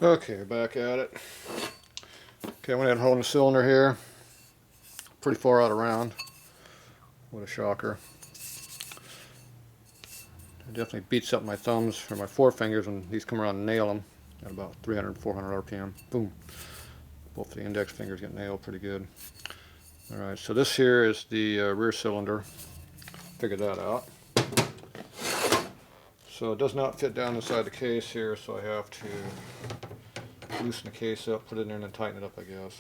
Okay, back at it. Okay, I went ahead and holding the cylinder here. Pretty far out around. What a shocker. It definitely beats up my thumbs or my forefingers when these come around and nail them at about 300, 400 RPM. Boom. Both the index fingers get nailed pretty good. Alright, so this here is the rear cylinder. Figured that out. So it does not fit down inside the case here, so I have to loosen the case up, put it in there, and then tighten it up, I guess.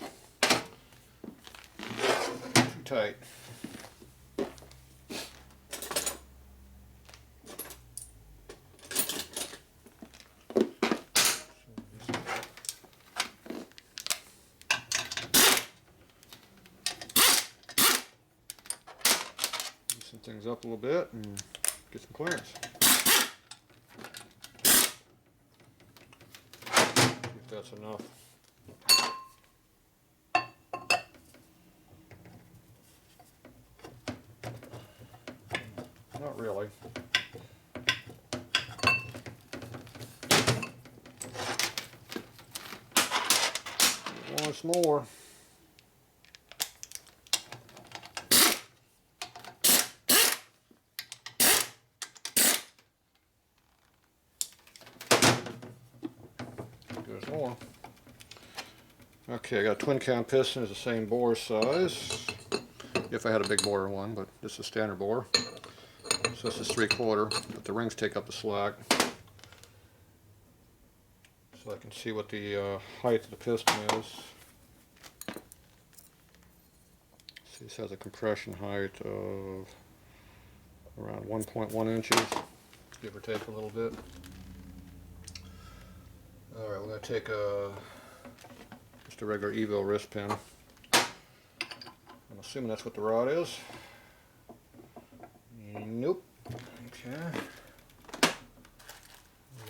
Too tight. Loosen things up a little bit and get some clearance. If that's enough. Not really. Once more. There's more. Okay, I got a twin cam piston. It's the same bore size. If I had a big bore one, but this is standard bore. So this is 3/4, but the rings take up the slack. So I can see what the height of the piston is. See, this has a compression height of around 1.1 inches, give or take a little bit. Alright, we're going to take just a regular Evo wrist pin. I'm assuming that's what the rod is. Nope. Okay.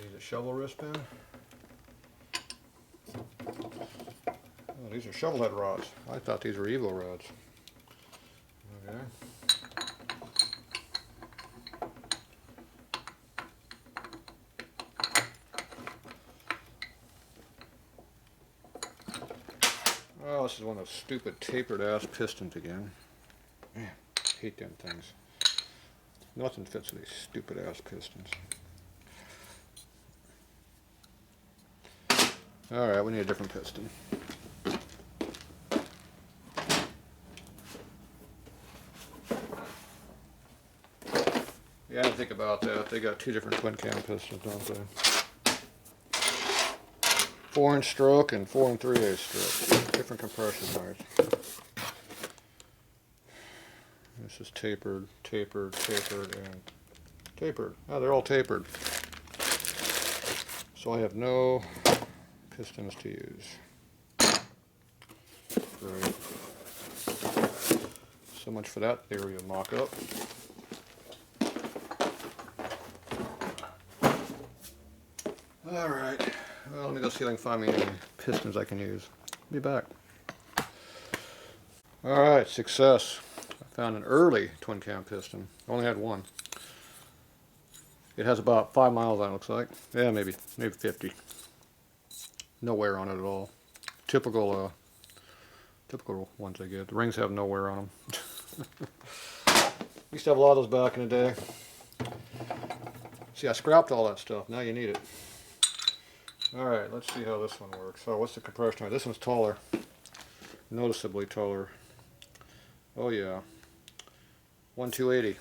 Need a shovel wrist pin. Oh, these are shovel head rods. I thought these were Evo rods. Okay. Oh, this is one of those stupid tapered ass pistons again. Man, I hate them things. Nothing fits with these stupid ass pistons. Alright, we need a different piston. Yeah, I didn't think about that. They got two different twin cam pistons, don't they? 4-inch stroke and 4 3/8 stroke. Different compression heights. This is tapered, tapered, tapered, and tapered. Oh, they're all tapered. So I have no pistons to use. Great. So much for that area of mock-up. Alright, well, let me go see if I can find me any pistons I can use. Be back. Alright, success. I found an early twin cam piston. I only had one. It has about 5 miles on it, looks like. Yeah, maybe 50. No wear on it at all. Typical ones I get. The rings have no wear on them. Used to have a lot of those back in the day. See, I scrapped all that stuff. Now you need it. Alright, let's see how this one works. So what's the compression height? This one's taller. Noticeably taller. Oh yeah. 1/280.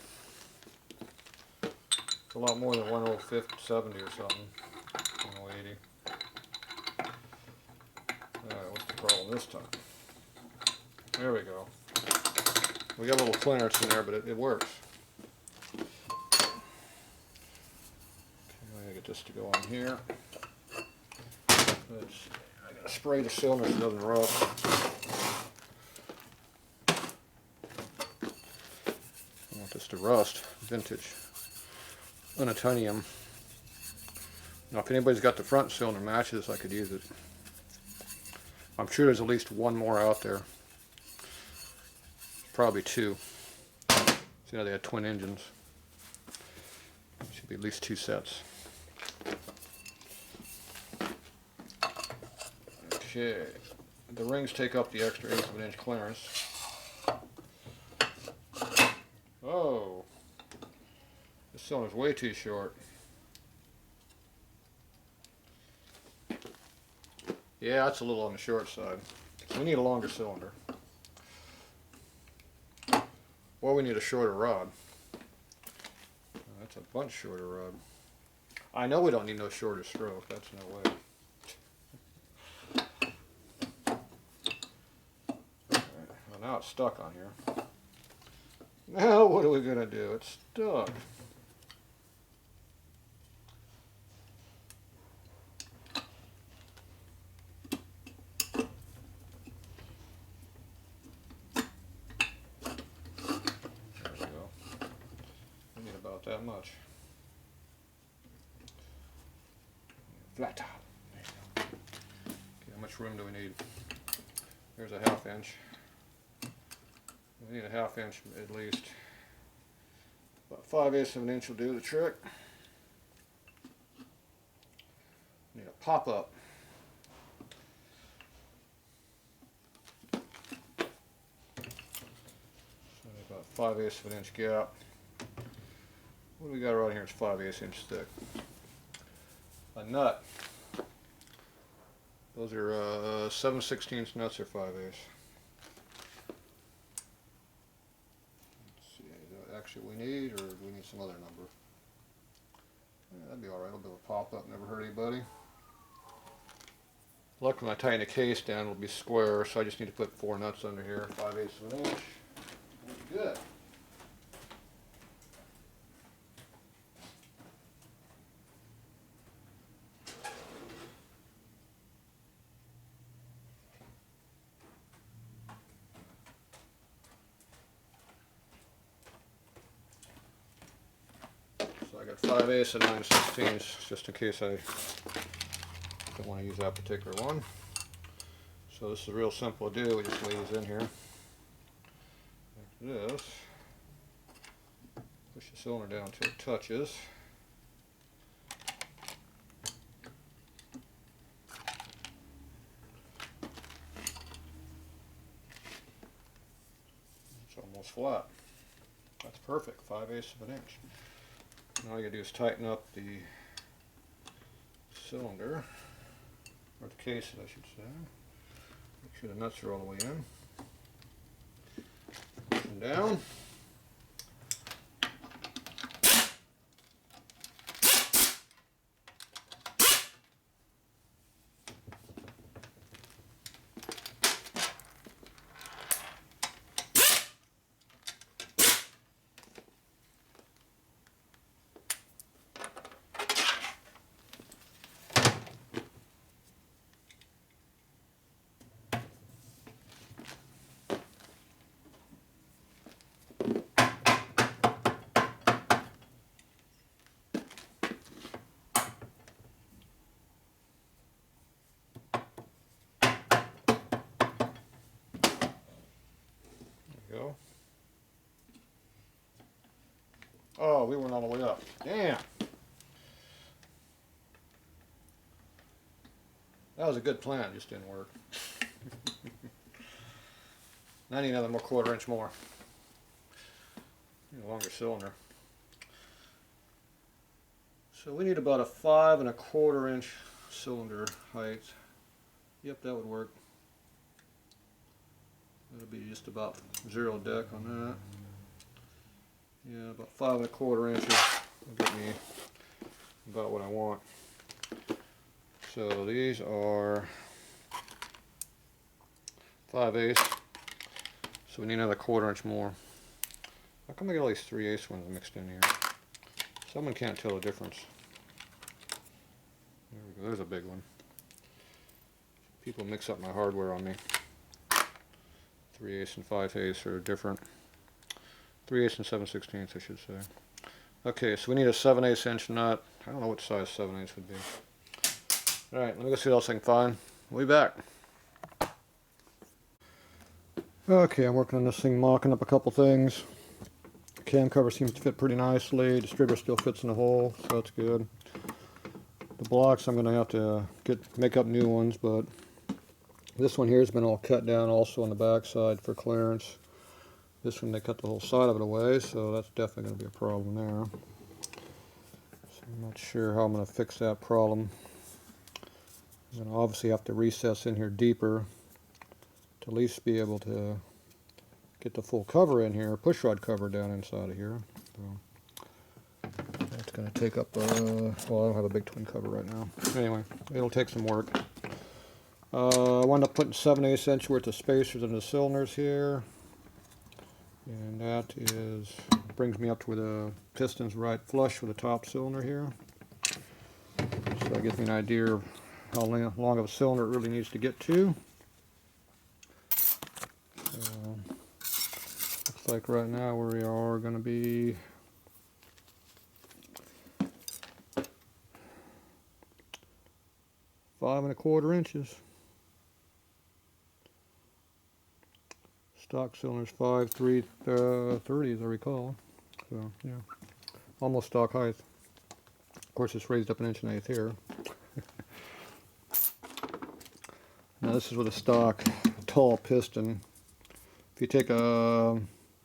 It's a lot more than 1/070 or something. 1/080. Alright, what's the problem this time? There we go. We got a little clearance in there, but it works. Okay, I'm gonna get this to go on here. I gotta spray the cylinder so it doesn't rust. I want this to rust. Vintage unitonium. Now, if anybody's got the front cylinder matches, I could use it. I'm sure there's at least one more out there. Probably two. See how they had twin engines. Should be at least 2 sets. Okay, the rings take up the extra 1/8 of an inch clearance. Oh, this cylinder's way too short. Yeah, that's a little on the short side. So we need a longer cylinder. Or we need a shorter rod. That's a bunch shorter rod. I know we don't need no shorter stroke, that's no way. Well, now it's stuck on here. Now what are we going to do? It's stuck. There we go. We need about that much. Flat top. There you go. Okay, how much room do we need? There's a 1/2 inch. We need a 1/2 inch at least. About 5/8 of an inch will do the trick. Need a pop up. So about 5/8 of an inch gap. What do we got right here? It's 5/8 inch thick. A nut. Those are 7/16 nuts or 5/8. Let's see, is that actually what we need, or do we need some other number? Yeah, that'd be alright, a little bit of a pop up, never hurt anybody. Luckily when I tighten the case down it'll be square, so I just need to put 4 nuts under here, 5/8 of an inch. That'll be good. So I got 5/8 and 9/16 just in case I don't want to use that particular one. So this is real simple to do. We just lay these in here like this. Push the cylinder down until it touches. It's almost flat. That's perfect. 5/8 of an inch. Now all you gotta do is tighten up the cylinder, or the case I should say. Make sure the nuts are all the way in. And down. Go. Oh, we went all the way up. Damn. That was a good plan, it just didn't work. I need another 1/4 inch more. Need a longer cylinder. So we need about a 5 1/4 inch cylinder height. Yep, that would work. That'll be just about 0 deck on that. Yeah, about 5 1/4 inches will get me about what I want. So these are 5/8. So we need another 1/4 inch more. How come I get all these 3/8 ones mixed in here? Someone can't tell the difference. There we go, there's a big one. People mix up my hardware on me. 3/8 and 5/8 are different. 3/8 and 7/16 I should say. Okay, so we need a 7/8 inch nut. I don't know what size 7/8 would be. Alright, let me go see what else I can find. We'll be back. Okay, I'm working on this thing, mocking up a couple things. The cam cover seems to fit pretty nicely. Distributor still fits in the hole, so that's good. The blocks I'm going to have to make up new ones, but This one here has been all cut down also on the back side for clearance. This one they cut the whole side of it away, so that's definitely going to be a problem there. So I'm not sure how I'm going to fix that problem. I'm going to obviously have to recess in here deeper to at least be able to get the full cover in here, push rod cover down inside of here. So that's going to take up, well, I don't have a big twin cover right now. Anyway, it'll take some work. I wound up putting 7/8 inch worth of spacers in the cylinders here. And that brings me up to where the piston's right flush with the top cylinder here. So that gives me an idea of how long of a cylinder it really needs to get to. Looks like right now we are going to be five and a quarter inches. Stock cylinder's 5.330 as I recall. So yeah, almost stock height. Of course, it's raised up 1.1 inches here. Now this is with a stock tall piston. If you take a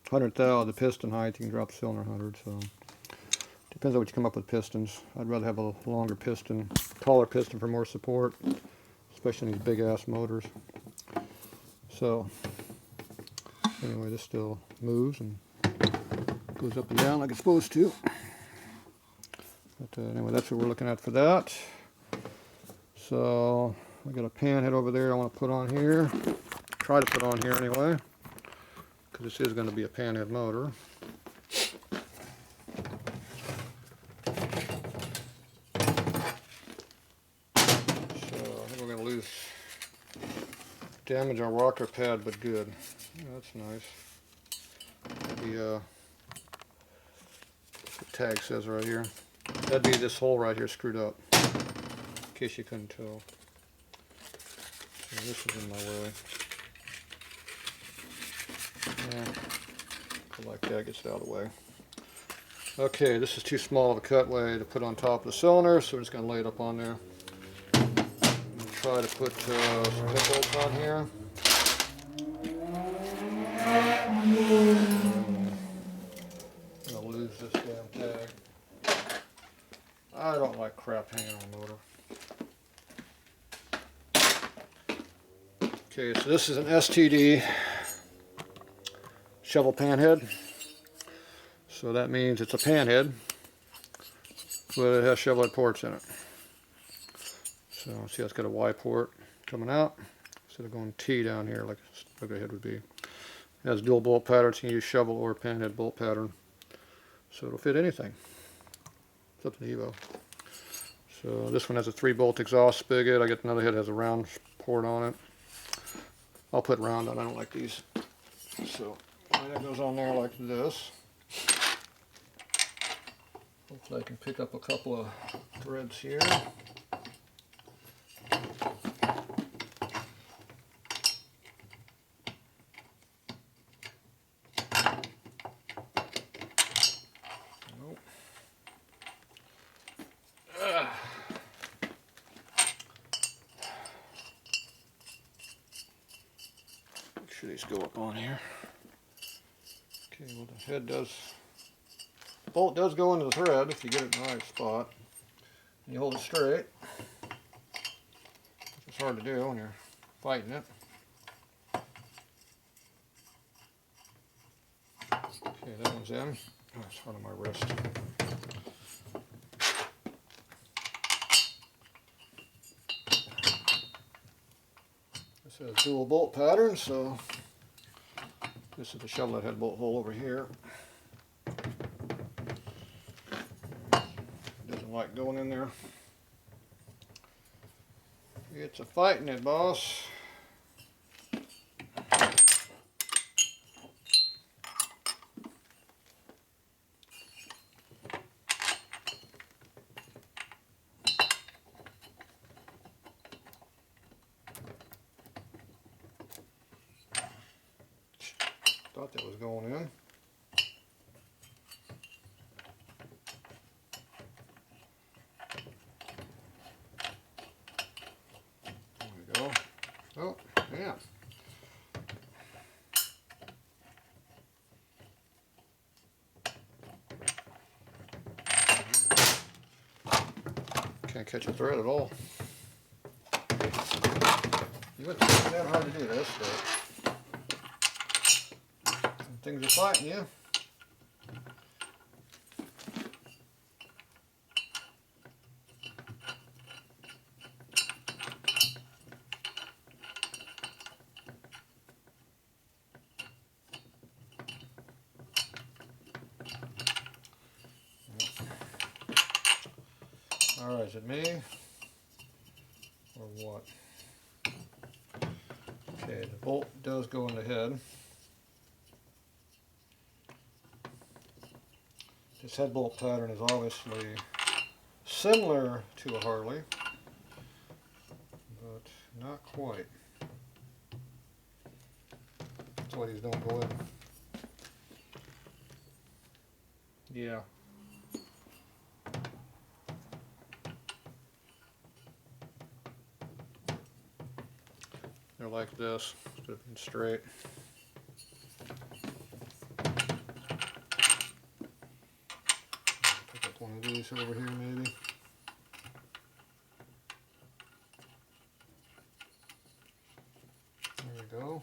100th thou of the piston height, you can drop the cylinder 100. So depends on what you come up with pistons. I'd rather have a longer piston, taller piston for more support, especially in these big ass motors. So anyway, this still moves and goes up and down like it's supposed to. But anyway, that's what we're looking at for that. So I got a panhead over there I want to put on here. Try to put on here anyway, because this is going to be a panhead motor. So I think we're going to lose damage on rocker pad, but good. Yeah, that's nice. The tag says right here. That'd be this hole right here screwed up, in case you couldn't tell. So this is in my way. Yeah, like that, gets it out of the way. Okay, this is too small of a cutway to put on top of the cylinder, so we're just going to lay it up on there. I'm going to try to put some head bolts on here. I'm going to lose this damn tag. I don't like crap hanging on the motor. Okay, so this is an STD shovel panhead. So that means it's a panhead, but it has shovel head ports in it. So see, it's got a Y port coming out instead of going T down here like a regular head would be. It has dual bolt patterns. You can use shovel or panhead bolt pattern, so it'll fit anything. It's up to the Evo. So this one has a 3-bolt exhaust spigot. I got another head that has a round port on it. I'll put round on. I don't like these. So that goes on there like this. Hopefully I can pick up a couple of threads here. Nope. Make sure these go up on here. Okay, well the head does, the bolt does go into the thread if you get it in the right spot. And you hold it straight. It's hard to do when you're fighting it. Okay, that one's in. Oh, it's hard on my wrist. This has dual bolt pattern, so this is the shovel head bolt hole over here. Doesn't like going in there. It's a fighting it, boss. Thought that was going in. There we go. Oh, Yeah. Can't catch a thread at all. You wouldn't think it's that hard to do this, but some things are fighting you. Alright, is it me? Or what? Okay, the bolt does go in the head. This head bolt pattern is obviously similar to a Harley, but not quite. That's why these don't go in. Yeah. They're like this, instead of being straight. Pick up one of these over here maybe. There we go.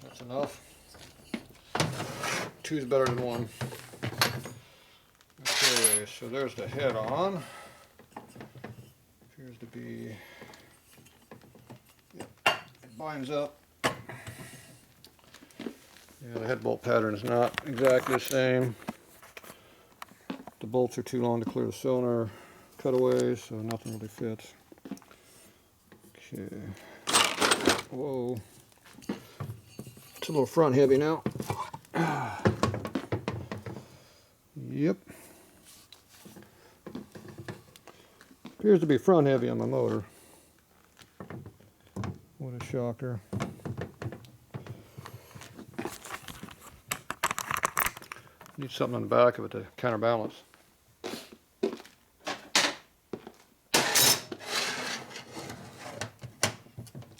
That's enough. Two's better than one. Okay, so there's the head on. Appears to be, yep, it binds up. Yeah, the head bolt pattern is not exactly the same. The bolts are too long to clear the cylinder cutaways, so nothing really fits. Okay. Whoa. It's a little front heavy now. Yep. Appears to be front heavy on my motor. What a shocker. Need something on the back of it to counterbalance.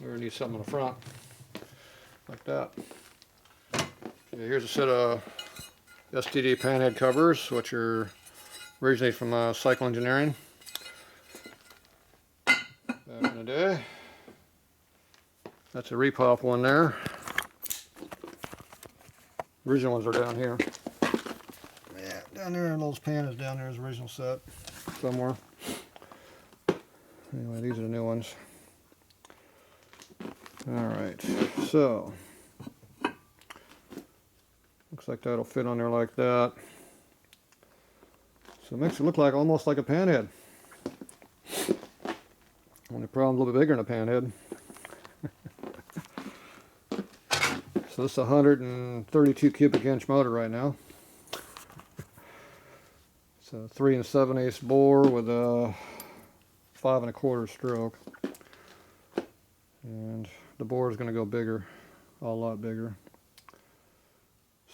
Or need something on the front, like that. Okay, here's a set of STD panhead covers, which are originally from Cycle Engineering back in the day. That's a repop one there. Original ones are down here. Yeah, down there in those panels down there is the original set somewhere. Anyway, these are the new ones. Alright, so looks like that'll fit on there like that. So it makes it look like almost like a panhead. Only problem, a little bit bigger than a panhead. So this is a 132 cubic inch motor right now. It's a 3 7/8 bore with a 5 1/4 stroke. And the bore is going to go bigger, a lot bigger.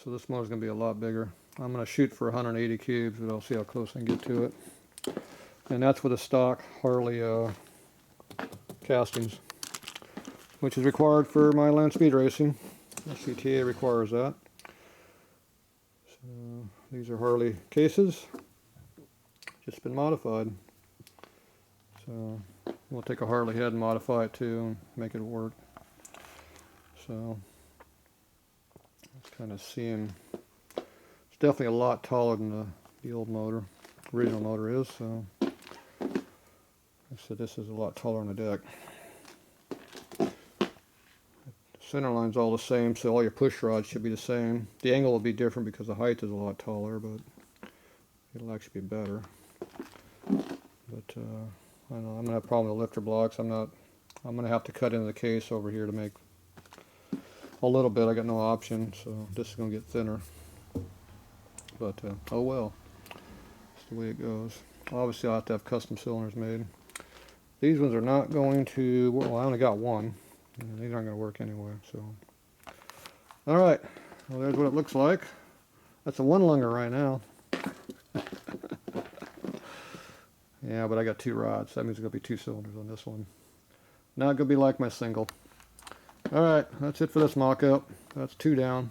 So this motor is going to be a lot bigger. I'm going to shoot for 180 cubes, but I'll see how close I can get to it. And that's with a stock Harley castings, which is required for my landspeed racing. The scta requires that. So these are Harley cases, just been modified. So we'll take a Harley head and modify it too and make it work. So it's kind of seeing, it's definitely a lot taller than the old motor, original motor is. So I said this is a lot taller on the deck. The center line's all the same, so all your push rods should be the same. The angle will be different because the height is a lot taller, but it'll actually be better. But I don't know, I'm gonna have a problem with the lifter blocks. I'm gonna have to cut into the case over here to make a little bit. I got no option, so this is gonna get thinner. But oh well, that's the way it goes. Obviously I'll have to have custom cylinders made. These ones are not going to, well, I only got one. And these aren't going to work anyway, so. Alright, well there's what it looks like. That's a one lunger right now. Yeah, but I got 2 rods. That means it's going to be 2 cylinders on this one. Not going to be like my single. Alright, that's it for this mock-up. That's 2 down.